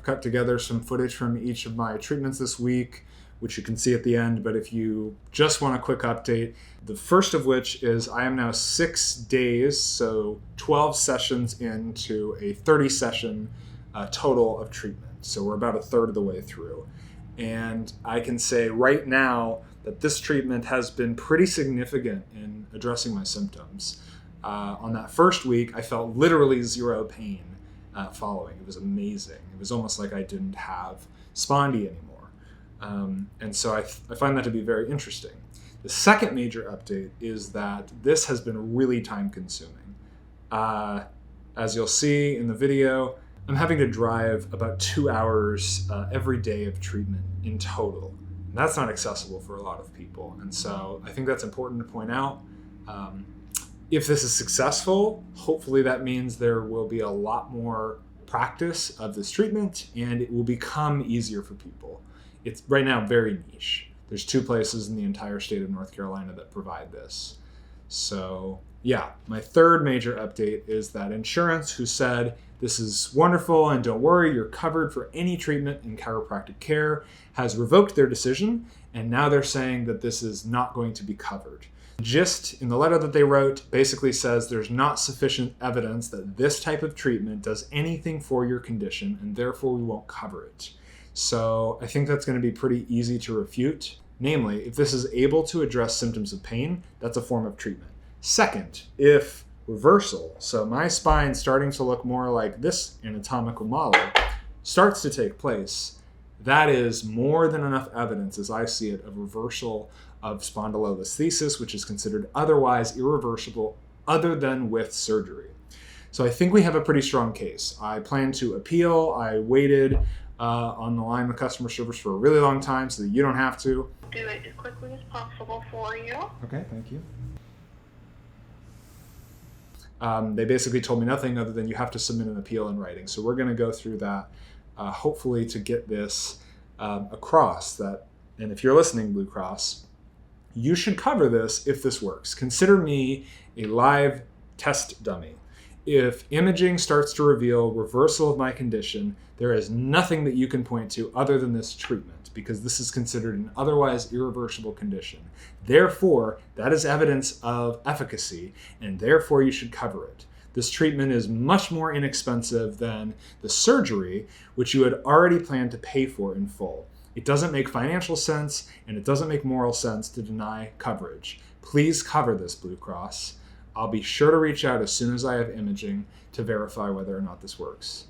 cut together some footage from each of my treatments this week, which you can see at the end. But if you just want a quick update, the first of which is I am now 6 days, so 12 sessions into a 30 session total of treatment. So we're about a third of the way through. And I can say right now that this treatment has been pretty significant in addressing my symptoms. On that first week, I felt literally zero pain following. It was amazing. It was almost like I didn't have spondy anymore. And so I find that to be very interesting. The second major update is that this has been really time consuming. As you'll see in the video, I'm having to drive about 2 hours every day of treatment in total. And that's not accessible for a lot of people. And so I think that's important to point out. If this is successful, hopefully that means there will be a lot more practice of this treatment and it will become easier for people. It's right now very niche. There's 2 places in the entire state of North Carolina that provide this. So yeah, my third major update is that insurance, who said this is wonderful and don't worry, you're covered for any treatment in chiropractic care, has revoked their decision, and now they're saying that this is not going to be covered. The gist in the letter that they wrote basically says there's not sufficient evidence that this type of treatment does anything for your condition, and therefore we won't cover it. So I think that's going to be pretty easy to refute. Namely, if this is able to address symptoms of pain, that's a form of treatment. Second, if reversal, so my spine starting to look more like this anatomical model, starts to take place, that is more than enough evidence, as I see it, of reversal of spondylolisthesis, which is considered otherwise irreversible other than with surgery. So I think we have a pretty strong case. I plan to appeal. I waited on the line with customer service for a really long time so that you don't have to. Do it as quickly as possible for you. Okay, thank you. They basically told me nothing other than you have to submit an appeal in writing. So we're going to go through that, hopefully to get this across. That, and if you're listening, Blue Cross, you should cover this if this works. Consider me a live test dummy. If imaging starts to reveal reversal of my condition, there is nothing that you can point to other than this treatment, because this is considered an otherwise irreversible condition. Therefore, that is evidence of efficacy, and therefore you should cover it. This treatment is much more inexpensive than the surgery, which you had already planned to pay for in full. It doesn't make financial sense, and it doesn't make moral sense to deny coverage. Please cover this, Blue Cross. I'll be sure to reach out as soon as I have imaging to verify whether or not this works.